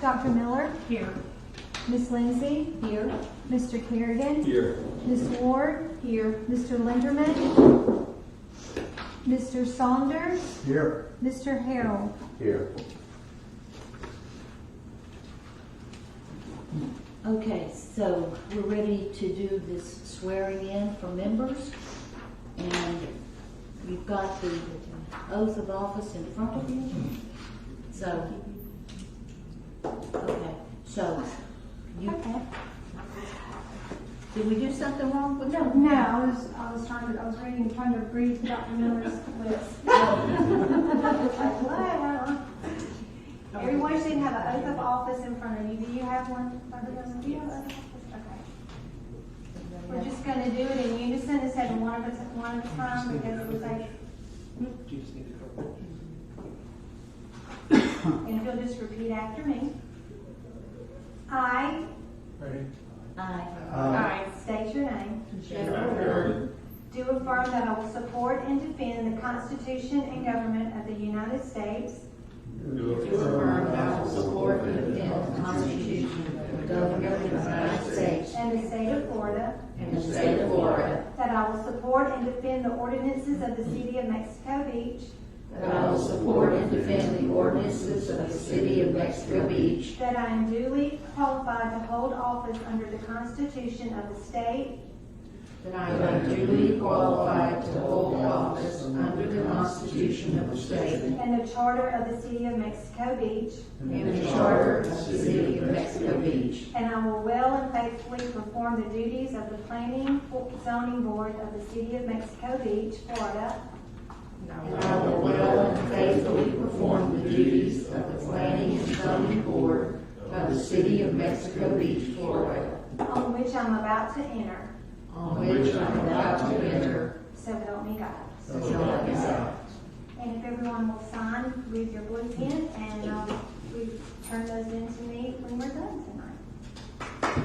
Dr. Miller? Here. Miss Lindsay? Here. Mr. Kerrigan? Here. Miss Ward? Here. Mr. Linderman? Mr. Saunders? Here. Mr. Harold? Here. Okay, so we're ready to do this swearing in for members. And you've got the oath of office in front of you. So, okay, so you, did we do something wrong with that? No, I was trying to read Dr. Miller's list. Everyone should have an oath of office in front of you. Do you have one? Do you have an oath of office? Okay. We're just going to do it in unison instead of one at a time because it was a. And if you'll just repeat after me. I Aye. state your name. Jennifer. Do affirm that I will support and defend the Constitution and government of the United States Do affirm that I will support and defend the Constitution and the government of the United States and the state of Florida. and the state of Florida. That I will support and defend the ordinances of the city of Mexico Beach. That I will support and defend the ordinances of the city of Mexico Beach. That I am duly qualified to hold office under the Constitution of the state. That I am duly qualified to hold office under the Constitution of the state And the charter of the city of Mexico Beach. and the charter of the city of Mexico Beach. And I will well and faithfully perform the duties of the Planning Zoning Board of the city of Mexico Beach, Florida. And I will well and faithfully perform the duties of the Planning and Zoning Board of the city of Mexico Beach, Florida, On which I'm about to enter. on which I'm about to enter. So help me God. So help me God. And if everyone will sign with your blue pen, and we turn those in to me when we're done tonight.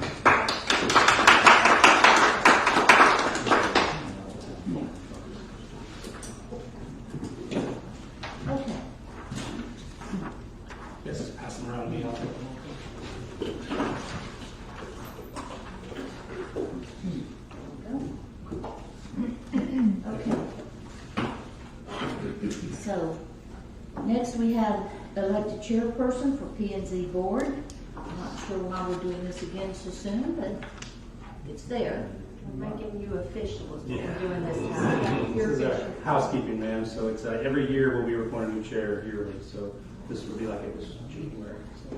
Okay. Yes, pass them around me. Okay. So, next we have elected chairperson for P&Z board. I'm not sure why we're doing this again so soon, but it's there. We're making you official is what Yeah. we're doing this time. This is a housekeeping, ma'am, so it's every year we'll be appointing a new chair yearly, so this would be like it was January. So.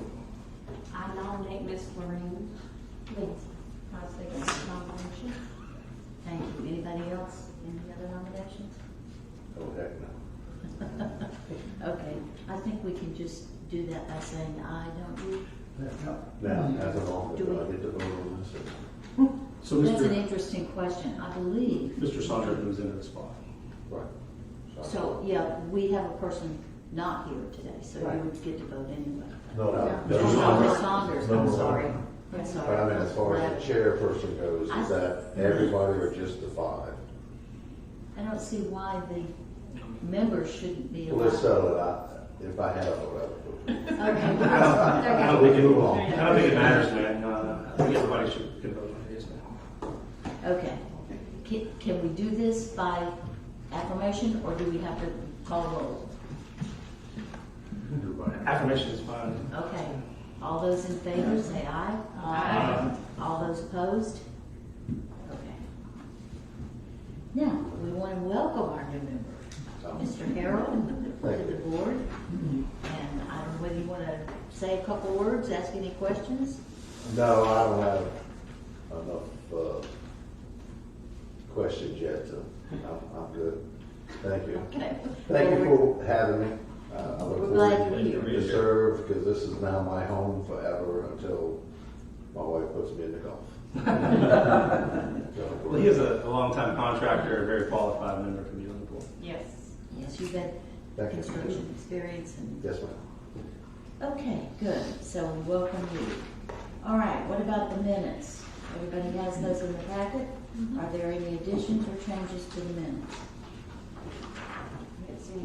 I nominate Miss Lorraine. Please. I second the nomination. Thank you. Anybody else? Any other nominations? Oh, heck no. Okay, I think we can just do that by saying aye, don't we? Now, as an officer, Do we- do I get to vote on this? So That's an Mr. interesting question. I believe. Mr. Saunders moves into the spot. Right. So, yeah, we have a person not here today, so you Right. would get to vote anyway. No, no. Mr. Saunders, I'm No. sorry. I'm But sorry. I mean, as far as the chairperson goes, I- is that everybody or just the five? I don't see why the members shouldn't be Well, allowed. let's settle it out. If I had a vote, Okay. I don't think it matters, man. I think everybody should can vote on this, man. Okay. Can we do this by acclamation, or do we have to call roll? Affirmation is fine. Okay. All those in favor, say aye. Aye. All those opposed? Okay. Now, we want to welcome our new member, Mr. Harold, to Thank the you. board. And I don't know whether you want to say a couple words, ask any questions? No, I don't have enough questions yet. I'm good. Thank you. Okay. Thank Well, you for having me. I look We're glad forward you're here. to serve because this is now my home forever until my wife puts me in the golf. Well, he is a longtime contractor, a very qualified member to be on the board. Yes. Yes, you've had Thank you. construction experience and, Yes, ma'am. okay, good. So we welcome you. All right, what about the minutes? Everybody has those in the packet? Are there any additions or changes to the minutes? Let's see.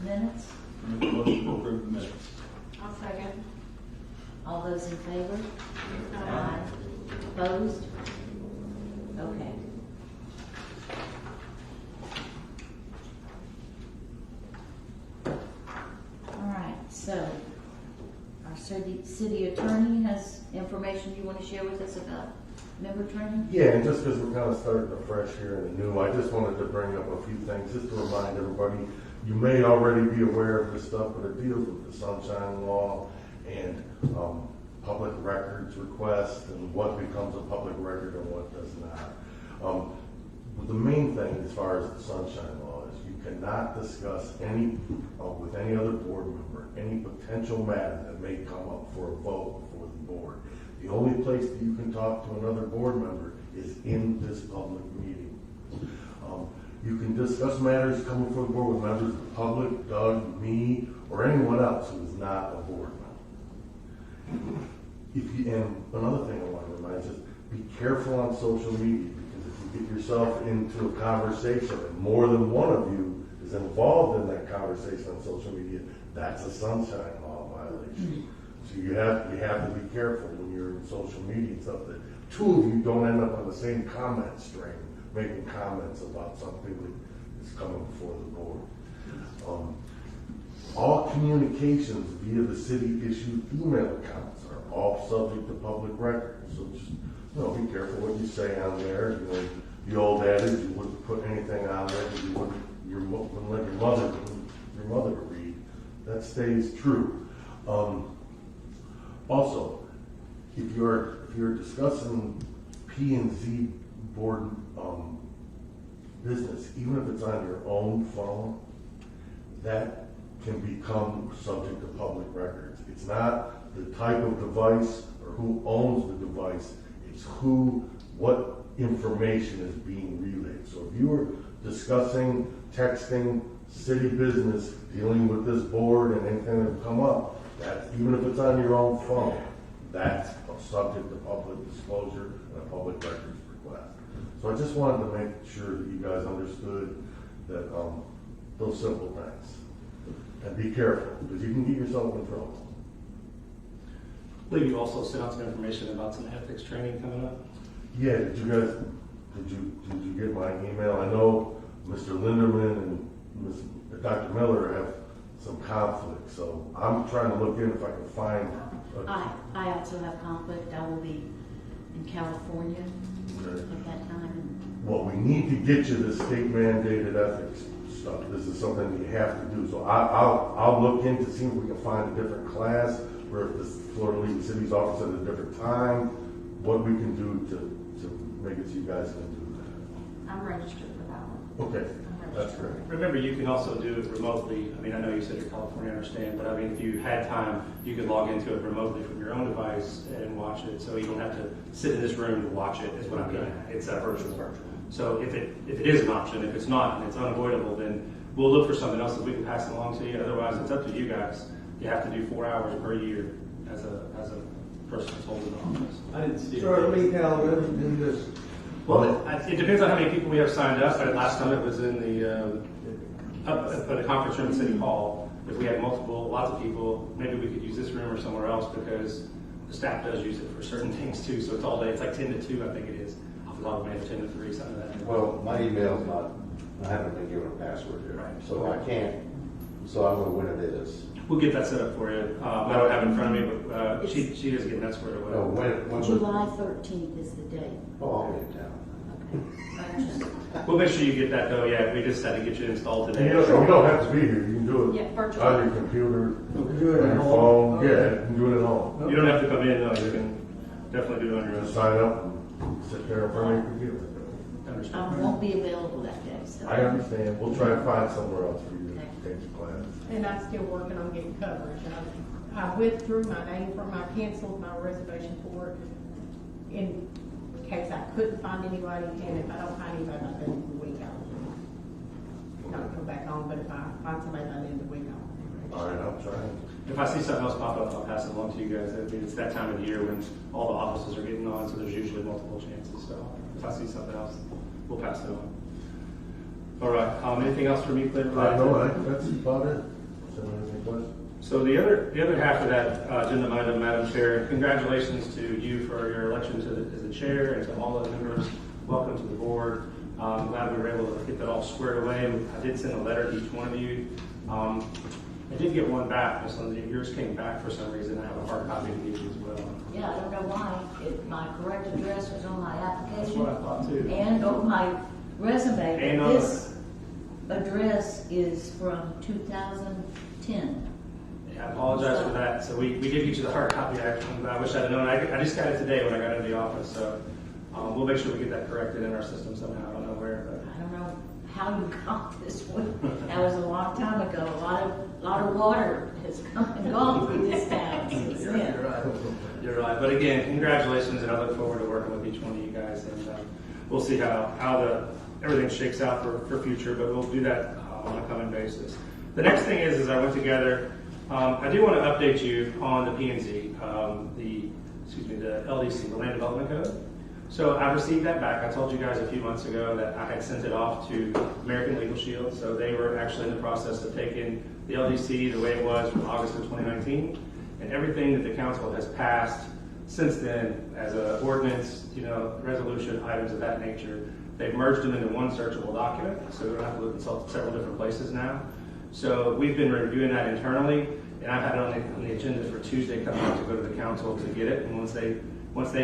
minutes? Make a motion to approve the minutes. I'll second. All those in favor? Aye. Opposed? Okay. All right, so our city attorney has information you want to share with us about member training? Yeah, and just because we're kind of starting afresh here in the new, I just wanted to bring up a few things, just to remind everybody, you may already be aware of this stuff, but it deals with the Sunshine Law and public records request and what becomes a public record and what does not. The main thing as far as the Sunshine Law is you cannot discuss any, with any other board member, any potential matter that may come up for a vote before the board. The only place that you can talk to another board member is in this public meeting. You can discuss matters coming before the board with members of the public, Doug, me, or anyone else who is not a board member. And another thing I want to remind you is be careful on social media, because if you get yourself into a conversation and more than one of you is involved in that conversation on social media, that's a Sunshine Law violation. So you have to be careful when you're in social media and stuff that two of you don't end up on the same comment string making comments about something that is coming before the board. All communications via the city issued email accounts are all subject to public record. So just be careful what you say on there. The old adage, you wouldn't put anything on there that you wouldn't let your mother read. That stays true. Also, if you're discussing P&Z board business, even if it's on your own phone, that can become subject to public records. It's not the type of device or who owns the device, it's what information is being relayed. So if you were discussing, texting, city business, dealing with this board and anything that come up, that even if it's on your own phone, that's subject to public disclosure and a public records request. So I just wanted to make sure that you guys understood that those simple things. And be careful, because you can get yourself in trouble. I believe you also sent out some information about some ethics training coming up. Yeah, did you get my email? I know Mr. Linderman and Dr. Miller have some conflict, so I'm trying to look in if I can find. I also have conflict. I will be in California at that time. Well, we need to get you the state mandated ethics stuff. This is something that you have to do. So I'll look into see if we can find a different class, or if the Florida League of Cities office at a different time, what we can do to make it so you guys can do that. I'm registered for that one. Okay, that's great. Remember, you can also do it remotely. I mean, I know you said you're California, I understand, but I mean, if you had time, you could log into it remotely from your own device and watch it. So you don't have to sit in this room and watch it, is what I'm getting at. It's virtual. So if it is an option, if it's not, and it's unavoidable, then we'll look for something else that we can pass along to you. Otherwise, it's up to you guys. You have to do 4 hours per year as a person that's holding the office. I didn't see it. So Lee Calvin do this. Well, it depends on how many people we have signed up. But last time it was in the up at a conference room at City Hall. If we had lots of people, maybe we could use this room or somewhere else, because the staff does use it for certain things too. So it's all day. It's like 10 to 2, I think it is. Off the top of my head, 10 to 3, something like that. Well, my email's not, I haven't been given a password here, Right. so I can't, so I don't know when it is. We'll get that set up for you. I don't have it in front of me, but she is getting that squared away. No, when was July 13th is the date. Oh, I'll be in town. Okay. We'll make sure you get that though. Yeah, we just had to get you installed And today. you don't have to be here. You can do it Yeah, virtual. on your computer, Do it on at your home. phone. Yeah, you can do it at home. You don't have to come in. No, you can definitely do it on your own. Just sign up and sit there in front of your computer. Understand. I won't be available that day, so. I understand. We'll try to find somewhere else for you to take your class. And I'm still working on getting coverage. I withdrew my name from, I canceled my reservation for it in case I couldn't find anybody, and if I don't find anybody by the end of the week, I'll not go back on, but if I find somebody by the end of the week, I'll. All right, I'll try. If I see something else pop up, I'll pass it along to you guys. I mean, it's that time of the year when all the offices are getting on, so there's usually multiple chances. So if I see something else, we'll pass it on. All right. Anything else for me, Claire? No, that's about it. So any questions? So the other half of that agenda item, Madam Chair, congratulations to you for your election as the chair, and to all the members. Welcome to the board. I'm glad we were able to get that all squared away. I did send a letter to each one of you. I did get one back, Ms. Lindsay. Yours came back for some reason. I have a hard copy to give you as well. Yeah, I don't know why. My correct address was on my That's application what I thought too. and on my resume. And But on this address is from 2010. Yeah, I apologize for that. So we did get you the hard copy. I wish I'd known. I just got it today when I got into the office. So we'll make sure we get that corrected in our system somehow. I don't know where, but. I don't know how you got this one. That was a long time ago. A lot of water has come and gone through this town since You're then. right. You're right. But again, congratulations, and I look forward to working with each one of you guys. And we'll see how everything shakes out for future. But we'll do that on a coming basis. The next thing is I went together. I do want to update you on the P&Z, the LDC, the Land Development Code. So I received that back. I told you guys a few months ago that I had sent it off to American Legal Shield. So they were actually in the process of taking the LDC the way it was from August of 2019, and everything that the council has passed since then as an ordinance, resolution, items of that nature, they've merged them into one searchable document. So we don't have to look in several different places now. So we've been reviewing that internally, and I've had it on the agenda for Tuesday coming up to go to the council to get it. And once they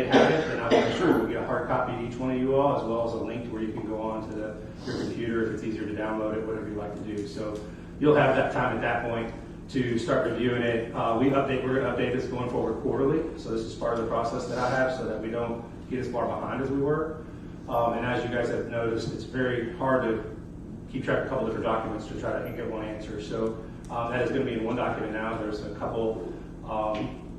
have it, then I'll make sure we'll get a hard copy to each one of you all, as well as a link to where you can go on to your computer if it's easier to download it, whatever you like to do. So you'll have that time at that point to start reviewing it. We're going to update this going forward quarterly. So this is part of the process that I have so that we don't get as far behind as we were. And as you guys have noticed, it's very hard to keep track of a couple different documents to try to get one answer. So that is going to be in one document now. There's a couple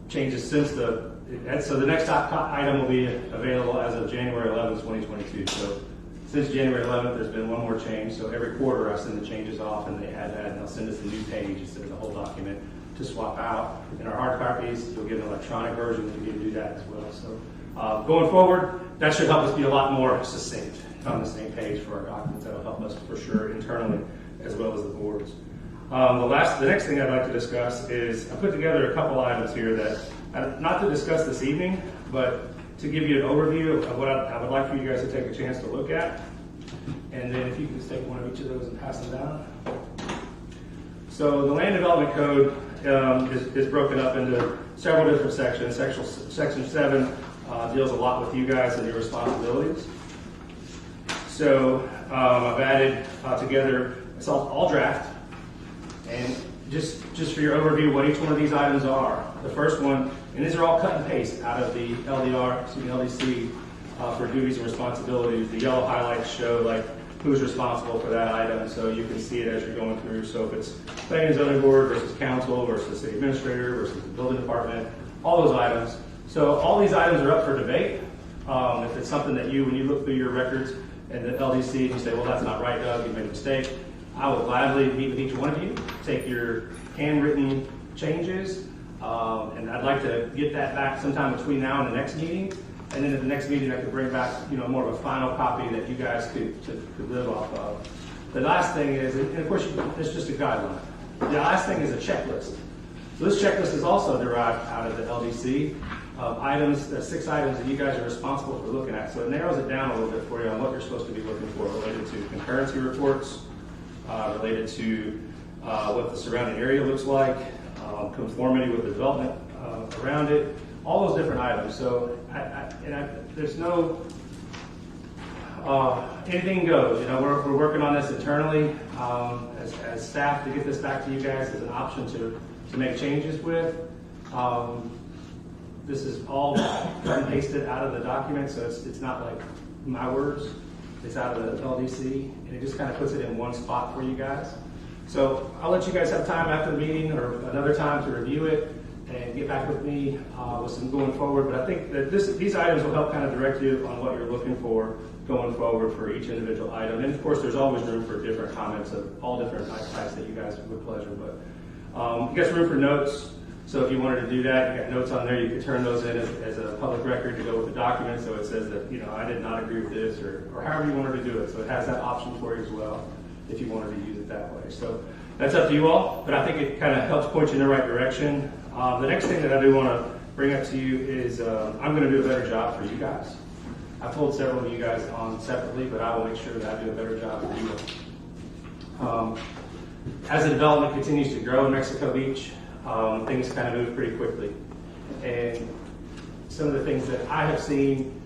changes since so the next item will be available as of January 11th, 2022. So since January 11th, there's been one more change. So every quarter I send the changes off, and they add that, and they'll send us a new page instead of the whole document to swap out. In our hard copies, you'll get an electronic version that you can do that as well. So going forward, that should help us be a lot more succinct on the same page for our documents. That'll help us for sure internally as well as the boards. The next thing I'd like to discuss is I put together a couple items here that, not to discuss this evening, but to give you an overview of what I would like for you guys to take a chance to look at. And then if you can just take one of each of those and pass them down. So the Land Development Code is broken up into several different sections. Section 7 deals a lot with you guys and your responsibilities. So I've added together, it's all draft. And just for your overview, what each one of these items are. The first one, and these are all cut and paste out of the LDC for duties and responsibilities. The yellow highlights show who's responsible for that item, so you can see it as you're going through. So if it's planning and zoning board versus council versus city administrator versus the building department, all those items. So all these items are up for debate. If it's something that when you look through your records and the LDC, you say, well, that's not right, Doug, you made a mistake. I will gladly meet with each one of you, take your handwritten changes, and I'd like to get that back sometime between now and the next meeting. And then at the next meeting, I could bring back, more of a final copy that you guys could live off of. The last thing is, and of course, it's just a guideline. The last thing is a checklist. So this checklist is also derived out of the LDC items, 6 items that you guys are responsible for looking at. So it narrows it down a little bit for you on what you're supposed to be looking for related to concurrency reports, related to what the surrounding area looks like, conformity with the development around it, all those different items. So there's no, anything goes. We're working on this internally as staff to get this back to you guys as an option to make changes with. This is all cut and pasted out of the document, so it's not like my words. It's out of the LDC, and it just kind of puts it in one spot for you guys. So I'll let you guys have time after the meeting or another time to review it and get back with me with some going forward. But I think that these items will help kind of direct you on what you're looking for going forward for each individual item. And of course, there's always room for different comments of all different types that you guys would pleasure. But you got room for notes. So if you wanted to do that, you got notes on there, you could turn those in as a public record to go with the document. So it says that, I did not agree with this or however you wanted to do it. So it has that option for you as well if you wanted to use it that way. So that's up to you all, but I think it kind of helps point you in the right direction. The next thing that I do want to bring up to you is I'm going to do a better job for you guys. I've told several of you guys on separately, but I will make sure that I do a better job for you. As the development continues to grow in Mexico Beach, things kind of move pretty quickly. And some of the things that I have seen,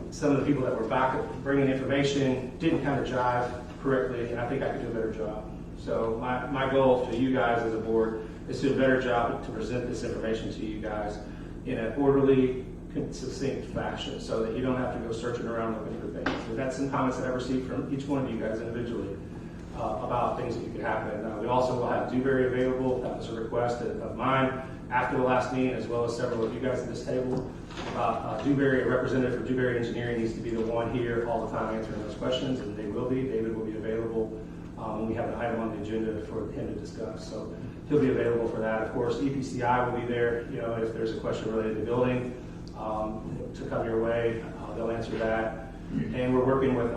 some of the people that were back bringing information didn't kind of jive correctly, and I think I could do a better job. So my goal to you guys as a board is to do a better job to present this information to you guys in an orderly, succinct fashion so that you don't have to go searching around looking for things. So that's some comments that I received from each one of you guys individually about things that could happen. We also will have Dewberry available. That was a request of mine after the last meeting, as well as several of you guys at this table. About Dewberry, a representative for Dewberry Engineering needs to be the one here all the time answering those questions, and they will be. David will be available. We have an item on the agenda for him to discuss, so he'll be available for that. Of course, EPCI will be there. You know, if there's a question related to building to come your way, they'll answer that. And we're working with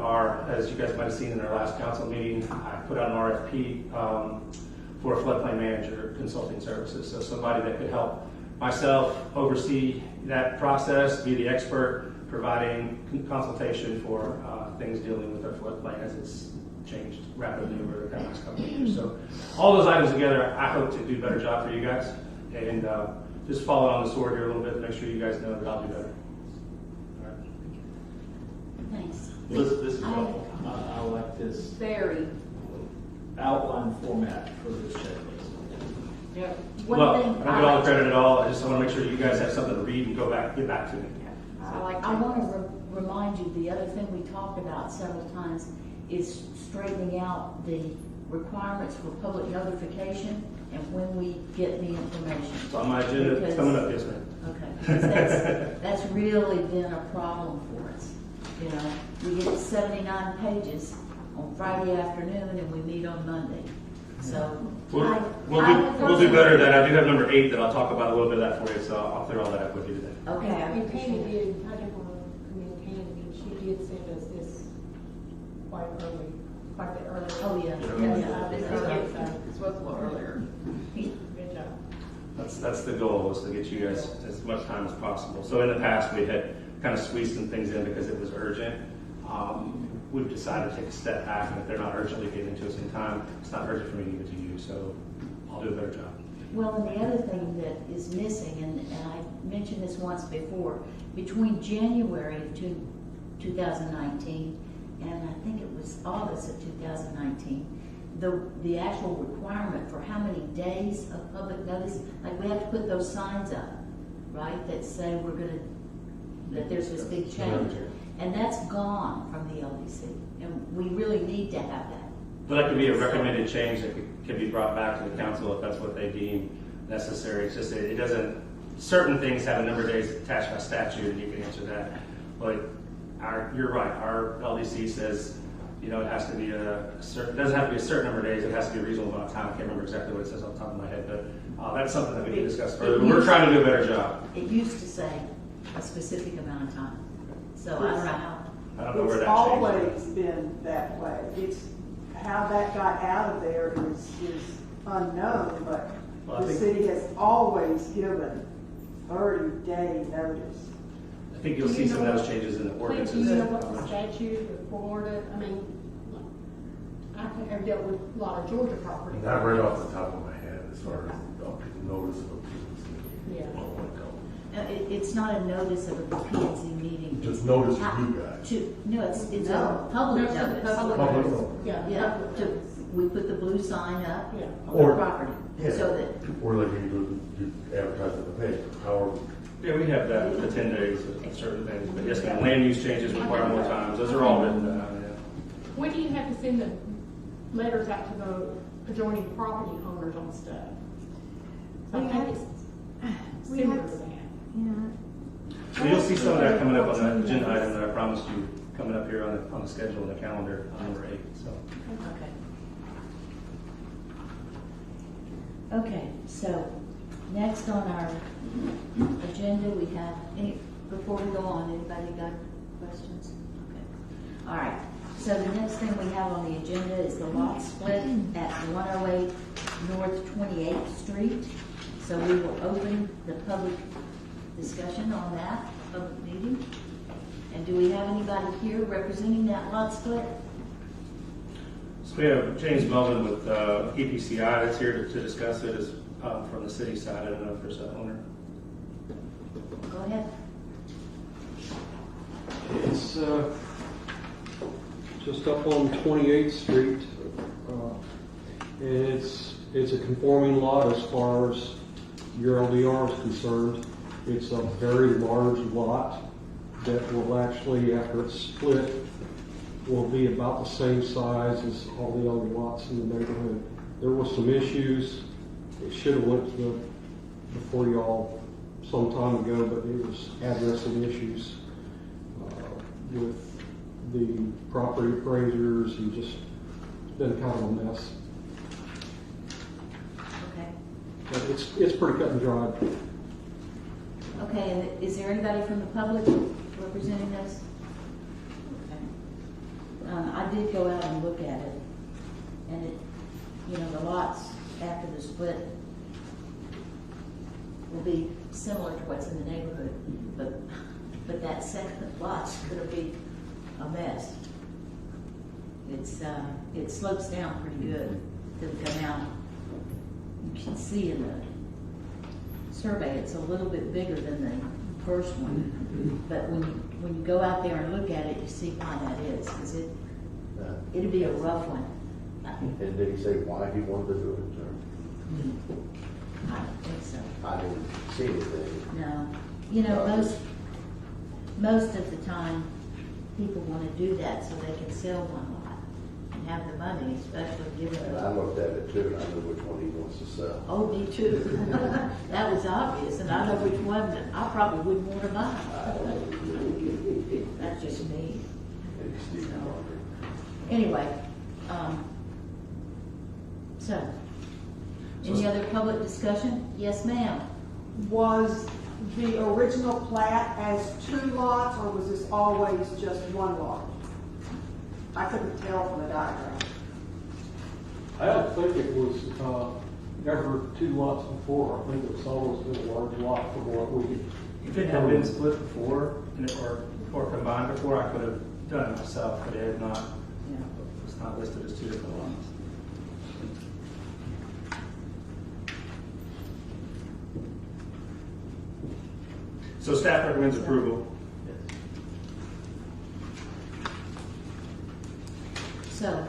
as you guys might have seen in our last council meeting, I put out an RFP for a floodplain manager consulting services. So somebody that could help myself oversee that process, be the expert, providing consultation for things dealing with our floodplain as it's changed rapidly over the past couple of years. So all those items together, I hope to do a better job for you guys. And just follow on the sword here a little bit to make sure you guys know that I'll do better. All right. Thanks. This is helpful. I like this Very. outline format for this checklist. Well, Well, I don't get all the credit at all. I just want to make sure you guys have something to read and get back to me. I want to remind you, the other thing we talked about several times is straightening out the requirements for public notification and when we get the information. It's on my agenda. It's coming up, yes, ma'am. Okay, 'cause that's really been a problem for us. You know, we get 79 pages on Friday afternoon and we meet on Monday. So We'll do better at that. I do have number 8 that I'll talk about a little bit of that for you, so I'll clear all that up with you today. Okay, I And appreciate Candy it. did, I didn't want to commend Candy, she did send us this quite a bit early. Oh, yeah. It's supposed to look earlier. Good job. That's the goal, is to get you guys as much time as possible. So in the past, we had kind of squeezed some things in because it was urgent. We've decided to take a step back, and if they're not urgently getting to us in time, it's not urgent for me to give it to you, so I'll do a better job. Well, and the other thing that is missing, and I mentioned this once before, between January of 2019 and I think it was August of 2019, the actual requirement for how many days of public notice, like we have to put those signs up, right, that say that there's this big change. And that's gone from the LDC, and we really need to have that. But that could be a recommended change that can be brought back to the council if that's what they deem necessary. It's just, it doesn't, certain things have a number of days attached by statute, and you can answer that. But you're right, our LDC says, you know, it has to be it doesn't have to be a certain number of days, it has to be a reasonable amount of time. I can't remember exactly what it says off the top of my head, but that's something that we can discuss further. But we're trying to do a better job. It used to say a specific amount of time, so I don't know how. I don't know where It's that changed. always been that way. It's, how that got out of there is unknown, but Well, I the think- city has always given 30-day notice. I think you'll see some of those changes in the Do ordinances. you know what the statute of Florida, I mean, I think I've dealt with a lot of Georgia property. Not right off the top of my head as far as notice of appeals. Yeah. Oh, my God. It's not a notice of a P&Z meeting. Just notice to you guys. No, it's No. a public There's a notice. public Public notice. notice. Yeah. Yeah, public notice. we put the blue sign up Yeah. on Or- the property, Yeah. so that, Or like you advertise in the paper, however. Yeah, we have that, the 10 days of certain things, but yes, ma'am, land use changes require more times, those are all written down, yeah. When do you have to send the letters out to the adjoining property owners on stuff? So I We think have- it's we similar have- to that. Yeah. So you'll see some of that coming up on the agenda item that I promised you, coming up here on the schedule and the calendar on number 8, so. okay, so next on our agenda, we have, before we go on, anybody got questions? Okay. All right, so the next thing we have on the agenda is the lot split at 108 North 28th Street. So we will open the public discussion on that, public meeting. And do we have anybody here representing that lot split? So we have James Melvin with EPCI that's here to discuss it as, from the city side. I don't know if there's an owner. Go ahead. It's just up on 28th Street. And it's a conforming lot as far as your LDR is concerned. It's a very large lot that will actually, after it's split, will be about the same size as all the other lots in the neighborhood. There were some issues. It should have went to before y'all some time ago, but it was addressing issues with the property appraisers and just been kind of a mess. Okay. But it's pretty cut and dried. Okay, and is there anybody from the public representing this? Okay. I did go out and look at it, and it, you know, the lots after the split will be similar to what's in the neighborhood, but that second lot's gonna be a mess. It slopes down pretty good to the canal. You can see in the survey, it's a little bit bigger than the first one. But when you go out there and look at it, you see why that is, because it'd be a rough one. And did he say why he wanted to do it, or? I don't think so. I didn't see anything. No. You know, most of the time, people want to do that so they can sell one lot and have the money, especially given And I looked at it too, and I knew which one he wants to sell. Oh, me too. That was obvious, and I know which one that I probably wouldn't want to buy. That's just me. Anyway, so, any other public discussion? Yes, ma'am. Was the original plat as 2 lots, or was this always just 1 lot? I couldn't tell from the diagram. I don't think it was ever 2 lots before. I think it's always been a large lot for what we could. If it had been split before, or combined before, I could have done it myself, but it had not. Yeah. It's not listed as 2 different lots. So staff recommends approval. So,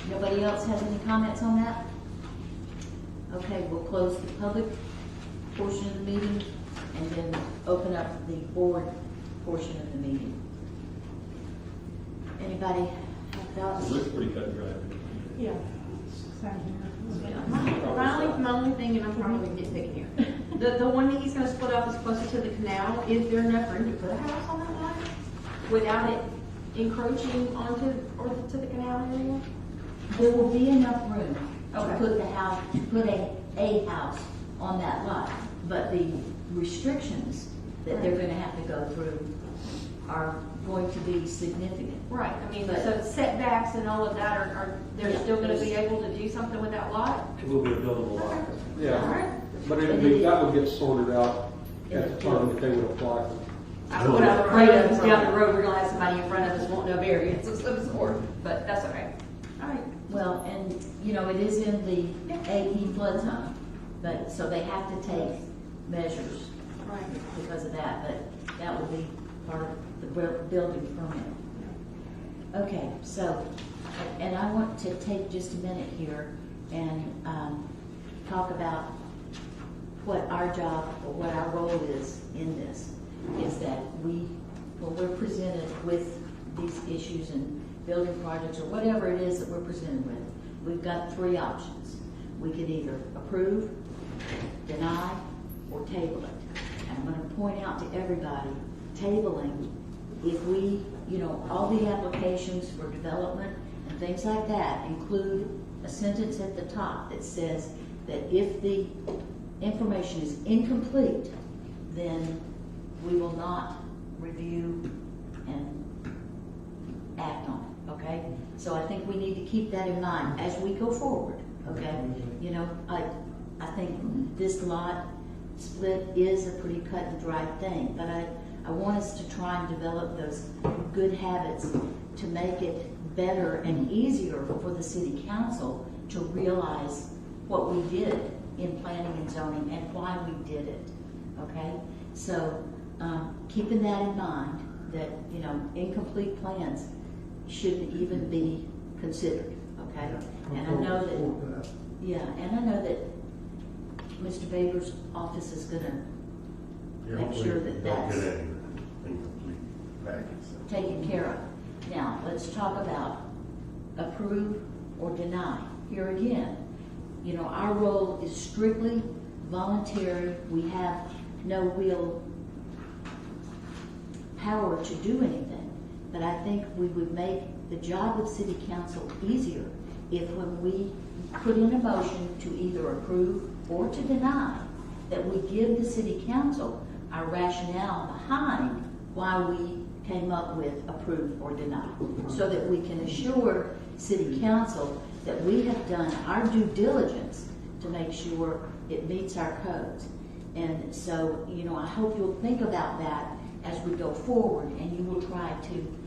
nobody else has any comments on that? Okay, we'll close the public portion of the meeting and then open up the board portion of the meeting. Anybody have thoughts? It looks pretty cut and dried. Yeah. My only thing, and I'm probably nitpicking here, the one that he's gonna split off is closer to the canal. Is there enough room to put a house on that lot without it encroaching onto, or to the canal area? There will be enough room to Okay. put the house, to put a house on that lot. But the restrictions that they're gonna have to go through are going to be significant. Right, I mean, But- so setbacks and all of that are they're Yeah, still gonna there's- be able to do something with that lot? It will be a buildable lot. All Yeah, right. but that would get sorted out at the time that they would apply. That's what I'm afraid of, is down the road, we're gonna have somebody in front of us wanting a variance of some sort, but that's okay. All right. Well, and, you know, it is in the AE flood zone, but, so they have to take measures Right. because of that, but that will be part of the building permit. Okay, so, and I want to take just a minute here and talk about what our job or what our role is in this, is that when we're presented with these issues and building projects or whatever it is that we're presented with, we've got 3 options. We could either approve, deny, or table it. And I'm going to point out to everybody, tabling, if we, you know, all the applications for development and things like that include a sentence at the top that says that if the information is incomplete, then we will not review and act on it, okay? So I think we need to keep that in mind as we go forward. okay? You know, I think this lot split is a pretty cut and dry thing, but I want us to try and develop those good habits to make it better and easier for the city council to realize what we did in planning and zoning and why we did it, okay? So, keeping that in mind, that, you know, incomplete plans shouldn't even be considered, okay? And I know that, yeah, and I know that Mr. Baber's office is gonna make sure that that's Don't get any incomplete packets. taken care of. Now, let's talk about approve or deny. Here again, you know, our role is strictly voluntary. We have no real power to do anything. But I think we would make the job of city council easier if when we put in a motion to either approve or to deny, that we give the city council our rationale behind why we came up with approve or deny, so that we can assure city council that we have done our due diligence to make sure it meets our codes. And so, you know, I hope you'll think about that as we go forward, and you will try to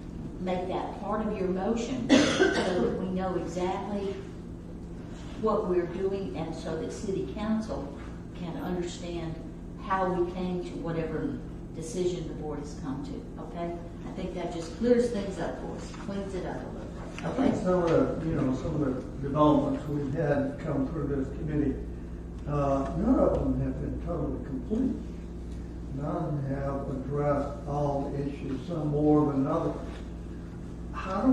make that part of your motion so that we know exactly what we're doing, and so that city council can understand how we came to whatever decision the board has come to, okay? I think that just clears things up for us, cleans it up a little bit, I okay? think some of the, you know, some of the developments we've had come through this committee, none of them have been totally complete. None have addressed all the issues, some more than others. How do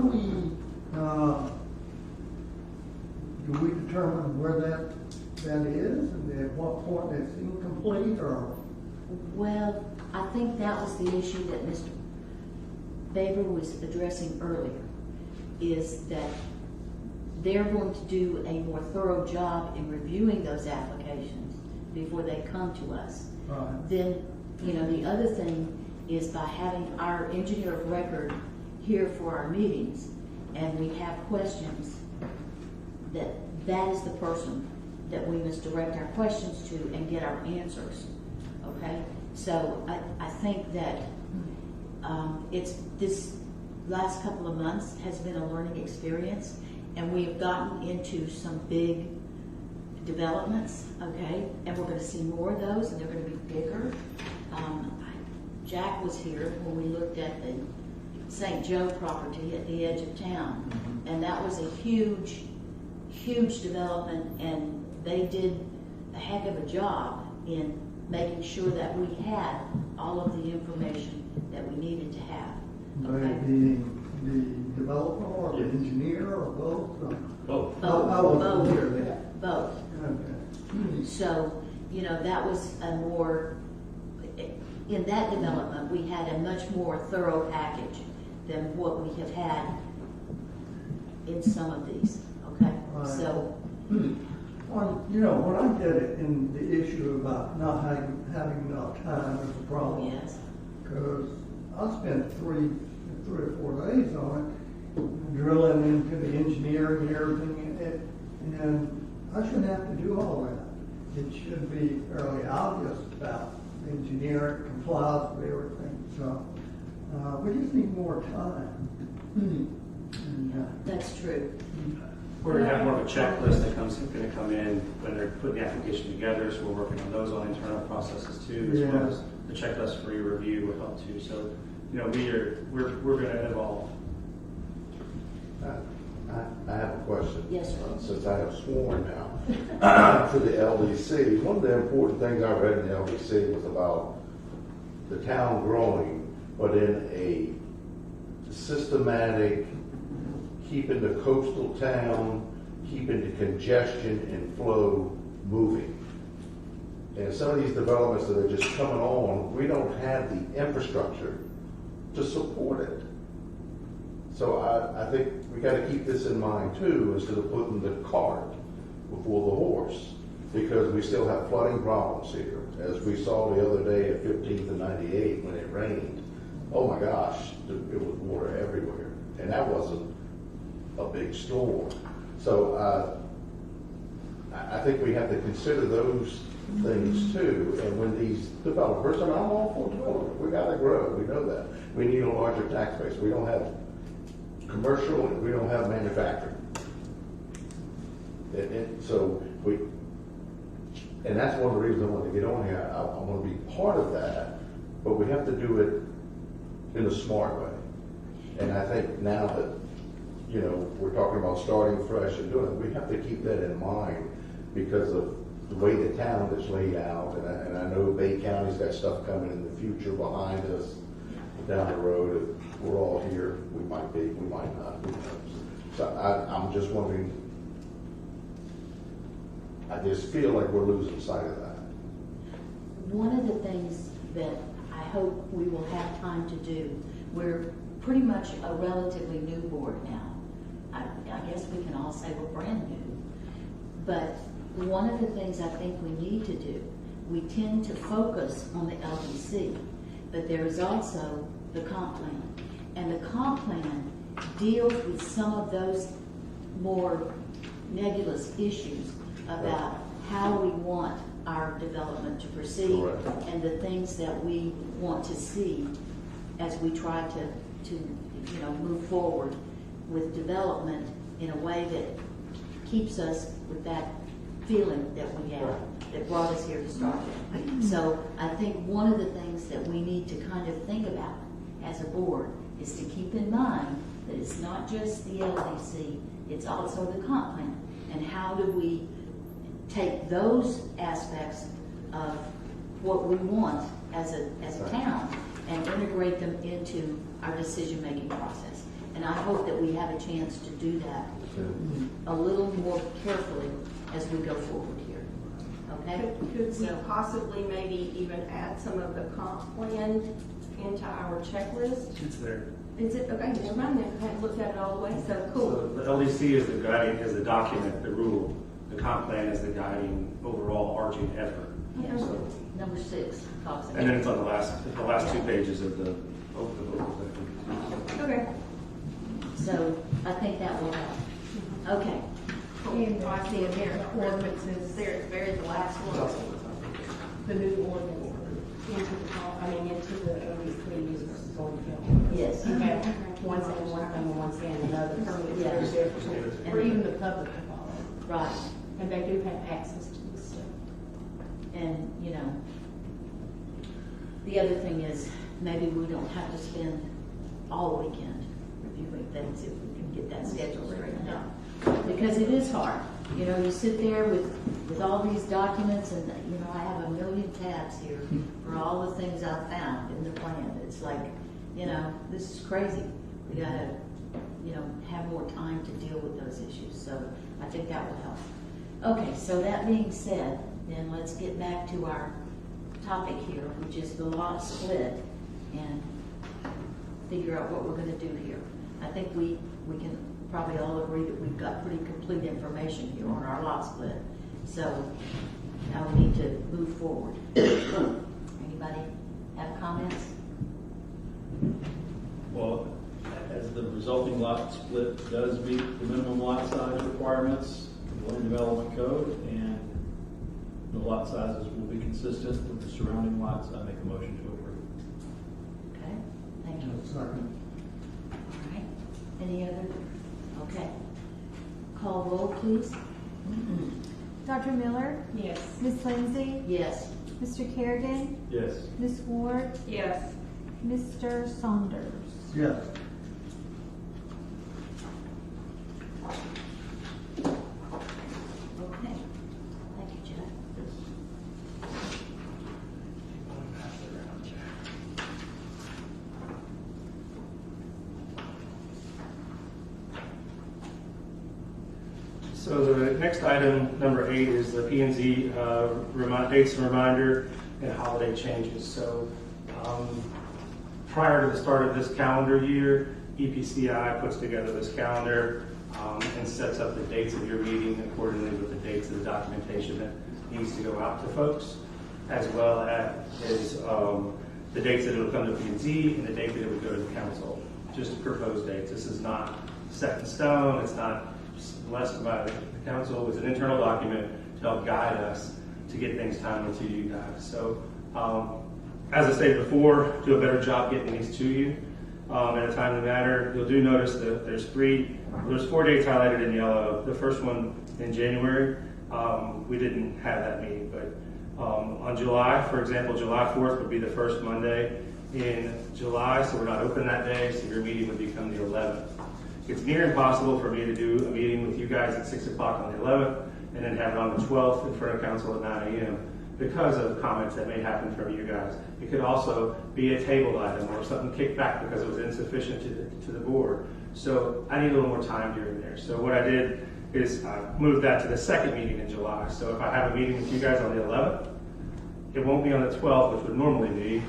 we determine where that is, and at what point it's incomplete, or? Well, I think that was the issue that Mr. Baber was addressing earlier, is that they're going to do a more thorough job in reviewing those applications before they come to us. Right. Then, you know, the other thing is by having our engineer of record here for our meetings, and we have questions, that is the person that we must direct our questions to and get our answers, okay? So I think that it's this last couple of months has been a learning experience, and we have gotten into some big developments, okay? And we're going to see more of those, and they're going to be bigger. Jack was here when we looked at the St. Joe property at the edge of town, and that was a huge, huge development, and they did a heck of a job in making sure that we had all of the information that we needed to have. By being the developer or the engineer or both? Both. I wasn't here then. Both. Okay. So, you know, that was a more, in that development, we had a much more thorough package than what we have had in some of these, okay? Right. So, Well, you know, when I get it in the issue about not having enough time is a problem. yes, Because I spent three or 4 days on it, drilling into the engineering and everything, and I shouldn't have to do all that. It should be fairly obvious about the engineering, complies with everything, so, we just need more time. And, that's true. We're gonna have more of a checklist that gonna come in when they're putting the application together, so we're working on those on internal processes too, as well as the checklist for your review will help too. So, you know, we're gonna evolve. I have a question. Yes, sir. Since I have sworn now to the LDC, one of the important things I read in the LDC was about the town growing, but in a systematic, keeping the coastal town, keeping the congestion and flow moving. And some of these developments that are just coming on, we don't have the infrastructure to support it. So I think we got to keep this in mind too, instead of putting the cart before the horse, because we still have flooding problems here. As we saw the other day at 15th and 98 when it rained, oh my gosh, it was water everywhere. And that wasn't a big storm. So I think we have to consider those things too. And when these developers, and I'm all for development, we gotta grow, we know that. We need a larger tax base. We don't have commercial and we don't have manufacturing. And that's one of the reasons I want to get on here. I want to be part of that, but we have to do it in a smart way. And I think now that, you know, we're talking about starting fresh and doing it, we have to keep that in mind because of the way the town is laid out. And I know Bay County's got stuff coming in the future behind us down the road. If we're all here, we might be, we might not. Who knows? So I'm just wondering, I just feel like we're losing sight of that. One of the things that I hope we will have time to do, we're pretty much a relatively new board now. I guess we can all say we're brand new. But one of the things I think we need to do, we tend to focus on the LDC, but there is also the comp plan. And the comp plan deals with some of those more nebulous issues about how we want our development to proceed. Correct. And the things that we want to see as we try to move forward with development in a way that keeps us with that feeling that we have that brought us here to start with. So I think one of the things that we need to kind of think about as a board is to keep in mind that it's not just the LDC, it's also the comp plan. And how do we take those aspects of what we want as a town and integrate them into our decision-making process. And I hope that we have a chance to do that a little more carefully as we go forward here. Okay? Could we possibly maybe even add some of the comp plan into our checklist? It's there. Is it, okay, never mind then, I haven't looked at it all the way, so So cool. the LDC is the guiding, is the document, the rule. The comp plan is the guiding overall arching effort. Yeah. So, Number 6 talks about. and then it's on the last 2 pages of the Okay. So I think that will help. Okay. And I see in here, ordinances, There, it's very the last one. the new ordinance into the ODC versus going to. Yes. You have one saying one thing and one saying another. Yeah. There's different, for even the public to follow. Right. And they do have access to this stuff. And, the other thing is, maybe we don't have to spend all weekend reviewing things if we can get that schedule straightened out. Because it is hard. You sit there with all these documents and, I have a million tabs here for all the things I've found in the plan. It's like, this is crazy. We gotta, have more time to deal with those issues. So I think that will help. Okay, so that being said, then let's get back to our topic here, which is the lot split, and figure out what we're going to do here. I think we can probably all agree that we've got pretty complete information here on our lot split. So now we need to move forward. Anybody have comments? Well, as the resulting lot split does meet the minimum lot size requirements of the land development code, and the lot sizes will be consistent with the surrounding lots, I make a motion to approve. Okay, thank you. Second. All right, any other? Okay. Call roll, please. Dr. Miller, Yes. Miss Lindsay, Yes. Mr. Kerrigan, Yes. Miss Ward, Yes. Mr. Saunders. Yes. Okay. Thank you, Jeff. So the next item, number 8, is the P&Z dates and reminder and holiday changes. So prior to the start of this calendar year, EPCI puts together this calendar and sets up the dates of your meeting accordingly with the dates of the documentation that needs to go out to folks, as well as the dates that it will come to P&Z and the date that it would go to the council. Just proposed dates. This is not set in stone. It's not blessed by the council. It's an internal document help guide us to get things timely to you guys. So, as I stated before, do a better job getting these to you in a timely manner. You'll do notice that there's 4 dates highlighted in yellow. The first one in January, we didn't have that meeting, but on July, for example, July 4th would be the first Monday in July, so we're not open that day, so your meeting would become the 11th. It's near impossible for me to do a meeting with you guys at 6 o'clock on the 11th and then have it on the 12th in front of council at 9 a.m. because of comments that may happen from you guys. It could also be a tabled item or something kicked back because it was insufficient to the board. So I need a little more time during there. So what I did is I moved that to the second meeting in July. So if I have a meeting with you guys on the 11th, it won't be on the 12th, which would normally be.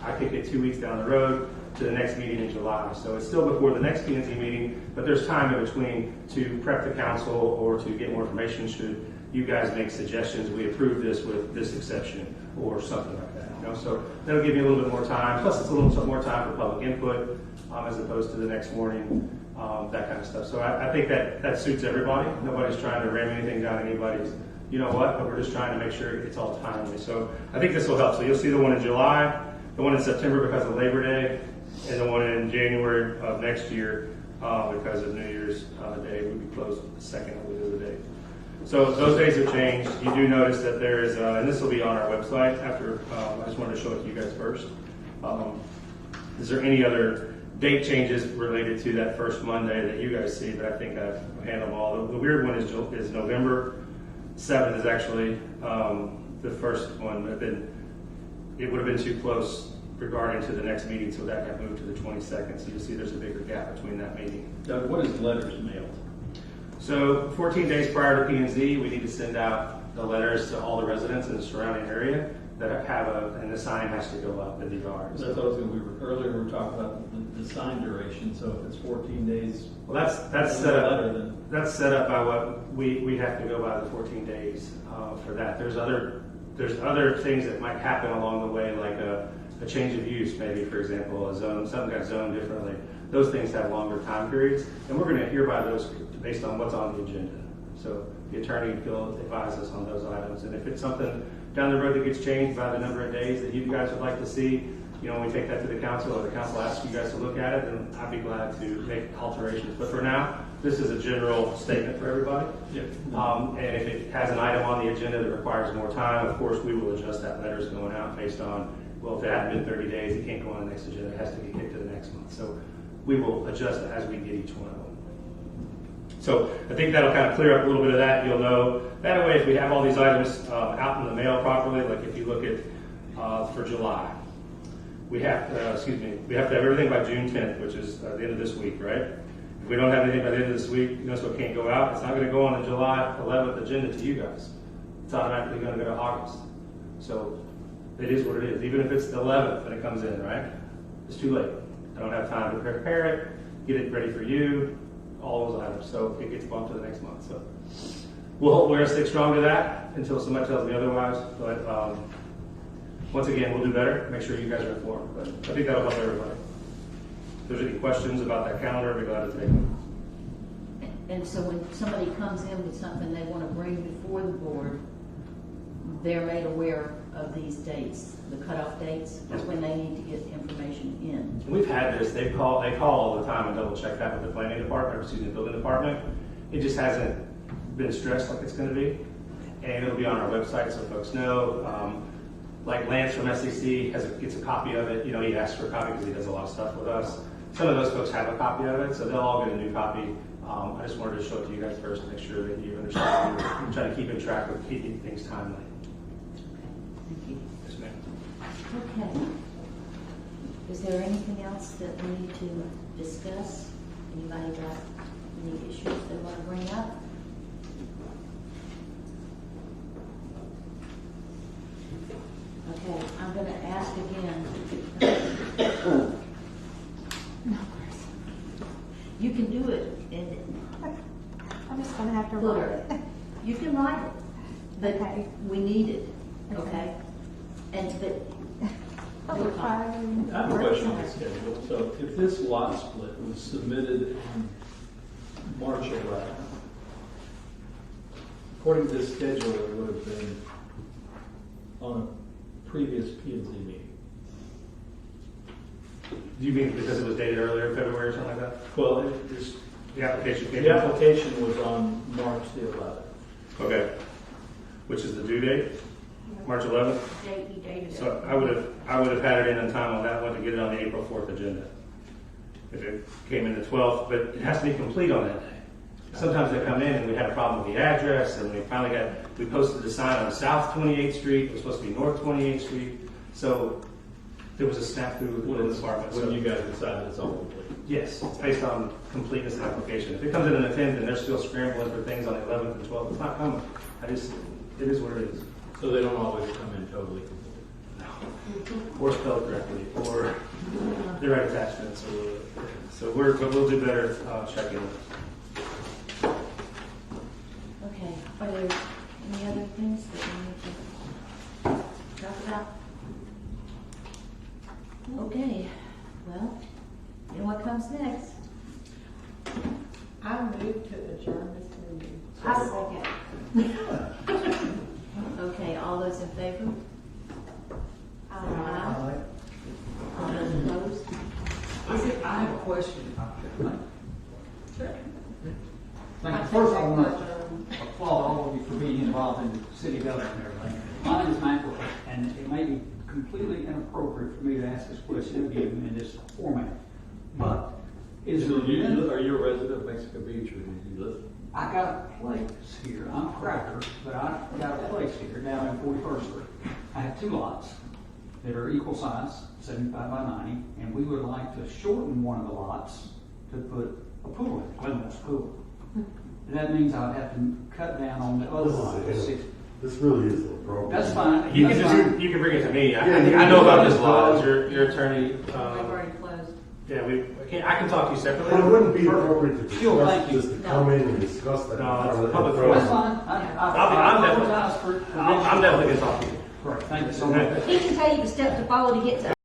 I kick it 2 weeks down the road to the next meeting in July. So it's still before the next P&Z meeting, but there's time in between to prep the council or to get more information should you guys make suggestions. We approve this with this exception or something like that. You know? So that'll give you a little bit more time. Plus it's a little bit more time for public input as opposed to the next morning, that kind of stuff. So I think that suits everybody. Nobody's trying to ram anything down anybody's, you know what, but we're just trying to make sure it's all timely. So I think this will help. So you'll see the one in July, the one in September because of Labor Day, and the one in January of next year because of New Year's Day. We'll be closed the second of the day. So those days have changed. You do notice that there is, and this will be on our website after, I just wanted to show it to you guys first. Is there any other date changes related to that first Monday that you guys see? But I think I've handled them all. The weird one is November 7th is actually the first one, but then it would have been too close regarding to the next meeting, so that got moved to the 22nd. So you'll see there's a bigger gap between that meeting. Doug, what is letters mailed? So 14 days prior to P&Z, we need to send out the letters to all the residents in the surrounding area that have and the sign has to go up in the yard. That's what I was going to, earlier we were talking about the sign duration, so if it's 14 days. Well, that's set up. That's set up by what we have to go by the 14 days for that. There's other things that might happen along the way, like a change of use, maybe, for example, something got zoned differently. Those things have longer time periods, and we're going to hear by those based on what's on the agenda. So the attorney will advise us on those items, and if it's something down the road that gets changed by the number of days that you guys would like to see, you know, when we take that to the council or the council asks you guys to look at it, then I'd be glad to make alterations. But for now, this is a general statement for everybody. Yep. And if it has an item on the agenda that requires more time, of course, we will adjust that letters going out based on, well, if it hadn't been 30 days, it can't go on the next agenda. It has to get kicked to the next month. So we will adjust it as we get each one of them. So I think that'll kind of clear up a little bit of that. You'll know that way if we have all these items out in the mail properly, like if you look at for July, we have to have everything by June 10th, which is the end of this week, right? If we don't have anything by the end of this week, you know, so it can't go out. It's not going to go on the July 11th agenda to you guys. It's automatically going to go to August. So it is what it is. Even if it's the 11th when it comes in, right? It's too late. I don't have time to prepare it, get it ready for you, all those items. So it gets bumped to the next month. So we'll stick strong to that until somebody tells me otherwise. But once again, we'll do better. Make sure you guys are informed. But I think that'll help everybody. If there's any questions about that calendar, I'd be glad to take them. And so when somebody comes in with something they want to bring before the board, they're made aware of these dates, the cutoff dates, Yes. when they need to get information in. We've had this. They call all the time and double check that with the planning department, the building department. It just hasn't been stressed like it's going to be, and it'll be on our website so folks know. Like Lance from SEC gets a copy of it. You know, he asks for a copy because he does a lot of stuff with us. Some of those folks have a copy of it, so they'll all get a new copy. I just wanted to show it to you guys first to make sure that you understand. We're trying to keep in track of keeping things timely. Thank you. Yes, ma'am. Okay. Is there anything else that we need to discuss? Anybody got any issues they want to bring up? Okay, I'm going to ask again. You can do it in I'm just gonna have to write footer. it. You can write it, but Okay. we need it, Okay. okay? And but I have a question on the schedule. So if this lot split was submitted in March 11th, According to this schedule, it would have been on a previous P and Z meeting. Do you mean because it was dated earlier in February or something like that? Well, it is, The application came. the application was on March the 11th. Okay. Which is the due date? March 11th? Date, you dated it. So I would have had it in time on that one to get it on the April 4th agenda. If it came in the 12th, but it has to be complete on that day. Sometimes they come in and we had a problem with the address, and we posted the sign on South 28th Street, it was supposed to be North 28th Street. So there was a snafu within the department. When So you guys decided it's all complete. yes, it's based on completeness of the application. If it comes in an 10th and they're still scrambling for things on the 11th and 12th, it's not coming. It is what it is. So they don't always come in totally complete. Or spelled correctly, or the right attachments, or, so we'll do better, checking. Okay, are there any other things that we need to talk about? Okay, well, you know what comes next? I move to adjourn this meeting. I second. Okay, all those in favor? Aye. All those opposed? I have a question. Sure. Thank you. First, I want to applaud all of you for being involved in city government and everything. My name is Michael, and it may be completely inappropriate for me to ask this question again in this format. But is there Are you a resident of Mexico Beach, or do you live? I got a place here. I'm a cracker, but I got a place here down in 41st Street. I have 2 lots that are equal size, 75 by 90, and we would like to shorten one of the lots to put a pool in, Glenmore Pool. And that means I'd have to cut down on the other lot to 60. This really isn't appropriate. That's fine. You That's can fine. you can bring it to me. I Yeah, know about this law. As your attorney. We've already closed. Yeah, I can talk to you separately. But it wouldn't be appropriate to Sure, discuss, thank you. just to come in and discuss that. No, it's in front of- public in front of- That's fine. I'm I definitely- apologize for. I'm definitely going to talk to you. Correct. Thank you so much. He can tell you the steps to follow to get to